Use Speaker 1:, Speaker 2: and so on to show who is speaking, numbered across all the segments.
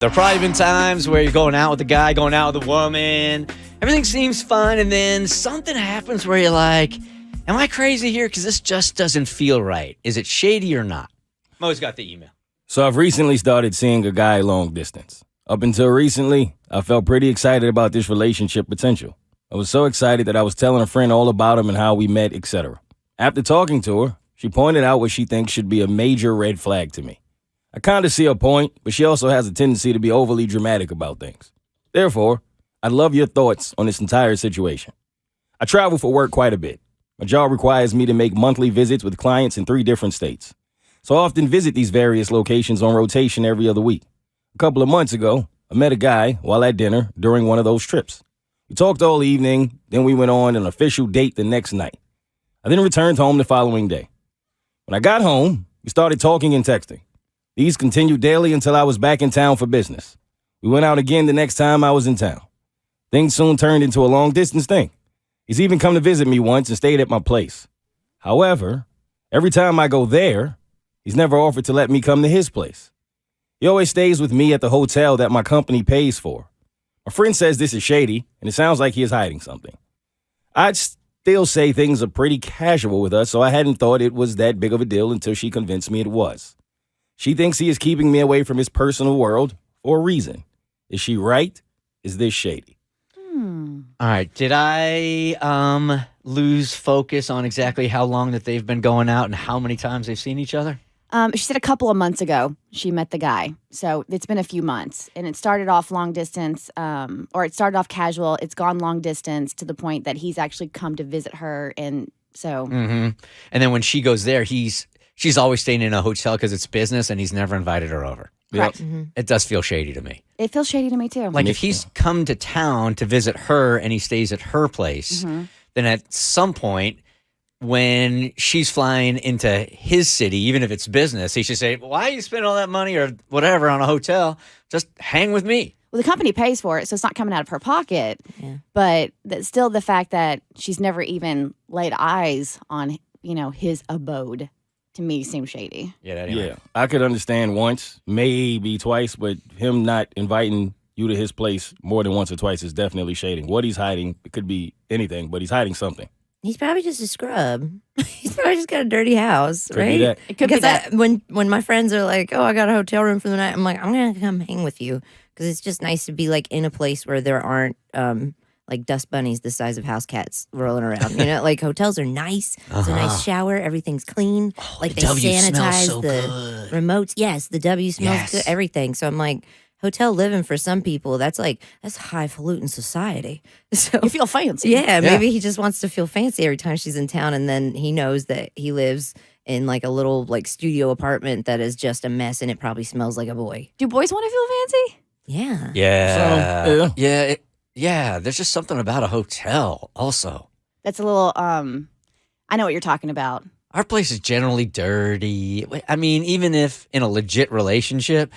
Speaker 1: There have probably been times where you're going out with a guy, going out with a woman. Everything seems fine, and then something happens where you're like, am I crazy here? Because this just doesn't feel right. Is it shady or not? Mo's got the email.
Speaker 2: So I've recently started seeing a guy long distance. Up until recently, I felt pretty excited about this relationship potential. I was so excited that I was telling a friend all about him and how we met, etc. After talking to her, she pointed out what she thinks should be a major red flag to me. I kind of see her point, but she also has a tendency to be overly dramatic about things. Therefore, I'd love your thoughts on this entire situation. I travel for work quite a bit. My job requires me to make monthly visits with clients in 3 different states. So I often visit these various locations on rotation every other week. A couple of months ago, I met a guy while at dinner during one of those trips. We talked all evening, then we went on an official date the next night. I then returned home the following day. When I got home, we started talking and texting. These continued daily until I was back in town for business. We went out again the next time I was in town. Things soon turned into a long-distance thing. He's even come to visit me once and stayed at my place. However, every time I go there, he's never offered to let me come to his place. He always stays with me at the hotel that my company pays for. My friend says this is shady, and it sounds like he is hiding something. I'd still say things are pretty casual with us, so I hadn't thought it was that big of a deal until she convinced me it was. She thinks he is keeping me away from his personal world for a reason. Is she right? Is this shady?
Speaker 1: All right. Did I lose focus on exactly how long that they've been going out and how many times they've seen each other?
Speaker 3: She said a couple of months ago she met the guy. So it's been a few months. And it started off long distance, or it started off casual. It's gone long distance to the point that he's actually come to visit her. And so.
Speaker 1: Mm-hmm. And then when she goes there, she's always staying in a hotel because it's business and he's never invited her over.
Speaker 3: Correct.
Speaker 2: Yep.
Speaker 3: Mm-hmm.
Speaker 1: It does feel shady to me.
Speaker 3: It feels shady to me too.
Speaker 1: Like if he's come to town to visit her and he stays at her place, then at some point when she's flying into his city, even if it's business, he should say, why are you spending all that money or whatever on a hotel? Just hang with me.
Speaker 3: Well, the company pays for it, so it's not coming out of her pocket. Yeah. But still the fact that she's never even laid eyes on, his abode, to me seems shady.
Speaker 2: Yeah, I could understand once, maybe twice, but him not inviting you to his place more than once or twice is definitely shady. What he's hiding, it could be anything, but he's hiding something.
Speaker 4: He's probably just a scrub. He's probably just got a dirty house,
Speaker 2: Could
Speaker 4: right?
Speaker 2: be that.
Speaker 3: It could be that.
Speaker 4: When my friends are like, "Oh, I got a hotel room for the night," I'm like, "I'm gonna come hang with you," because it's just nice to be like in a place where there aren't like dust bunnies the size of house cats rolling around. Like hotels are nice. It's a nice shower. Everything's clean. Like
Speaker 1: the
Speaker 4: they
Speaker 1: W smells
Speaker 4: sanitize
Speaker 1: so
Speaker 4: the
Speaker 1: good.
Speaker 4: remotes. Yes, the W smells good. Everything. So I'm like, hotel living for some people, that's highfalutin society. So
Speaker 3: You feel fancy.
Speaker 4: yeah, maybe he just wants to feel fancy every time she's in town, and then he knows that he lives in like a little like studio apartment that is just a mess, and it probably smells like a boy.
Speaker 3: Do boys want to feel fancy?
Speaker 4: Yeah.
Speaker 1: Yeah.
Speaker 2: So,
Speaker 1: Yeah. There's just something about a hotel also.
Speaker 3: That's a little, I know what you're talking about.
Speaker 1: Our place is generally dirty. I mean, even if in a legit relationship,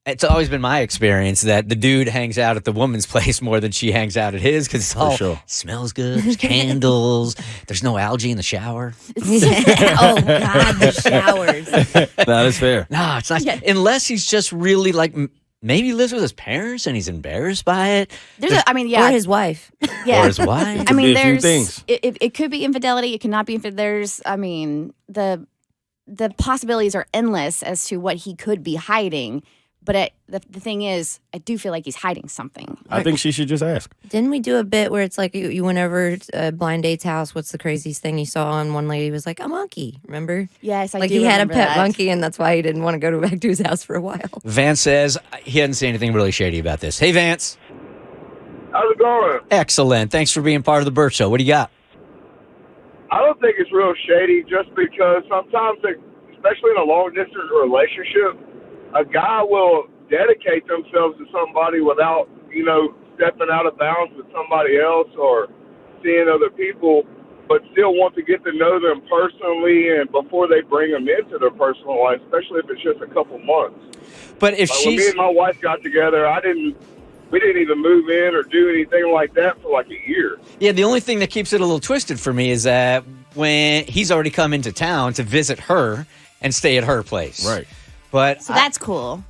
Speaker 1: it's always been my experience that the dude hangs out at the woman's place more than she hangs out at his because it all smells good. There's candles. There's no algae in the shower.
Speaker 4: Oh God, the showers.
Speaker 2: No, that's fair.
Speaker 1: No, it's not. Yeah. Unless he's just really like, maybe he lives with his parents and he's embarrassed by it.
Speaker 4: Or his wife.
Speaker 3: Yeah.
Speaker 1: Or his wife.
Speaker 3: I mean,
Speaker 2: be a few
Speaker 3: there's
Speaker 2: things.
Speaker 3: It could be infidelity. It cannot be there's. I mean, the possibilities are endless as to what he could be hiding. But the thing is, I do feel like he's hiding something.
Speaker 2: I think she should just ask.
Speaker 4: Didn't we do a bit where it's like you went over to Blind Date's house? What's the craziest thing you saw? And one lady was like, a monkey. Remember?
Speaker 3: Yes, I
Speaker 4: like
Speaker 3: do
Speaker 4: he had a
Speaker 3: remember
Speaker 4: pet
Speaker 3: that.
Speaker 4: monkey, and that's why he didn't want to go back to his house for a while.
Speaker 1: Vance says he hadn't seen anything really shady about this. Hey, Vance.
Speaker 5: How's it going?
Speaker 1: Excellent. Thanks for being part of the Bert Show. What do you got?
Speaker 5: I don't think it's real shady just because sometimes, especially in a long-distance relationship, a guy will dedicate themselves to somebody without, stepping out of bounds with somebody else or seeing other people, but still want to get to know them personally and before they bring them into their personal life, especially if it's just a couple months.
Speaker 1: But if
Speaker 5: when me and my wife got together, we didn't even move in or do anything like that for like a year.
Speaker 1: Yeah, the only thing that keeps it a little twisted for me is that when he's already come into town to visit her and stay at her place.
Speaker 2: Right.
Speaker 1: But
Speaker 3: So that's cool.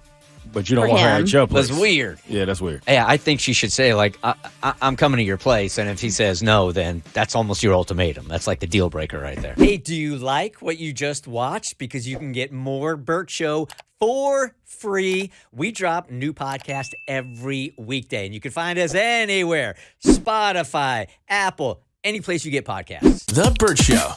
Speaker 2: But you don't
Speaker 3: For
Speaker 2: want her
Speaker 3: him.
Speaker 2: at your place.
Speaker 1: That's weird.
Speaker 2: Yeah, that's weird.
Speaker 1: Yeah, I think she should say, like, I'm coming to your place. And if he says no, then that's almost your ultimatum. That's like the deal breaker right there. Hey, do you like what you just watched? Because you can get more Bert Show for free. We drop new podcast every weekday. And you can find us anywhere. Spotify, Apple, any place you get podcasts.
Speaker 6: The Bert Show.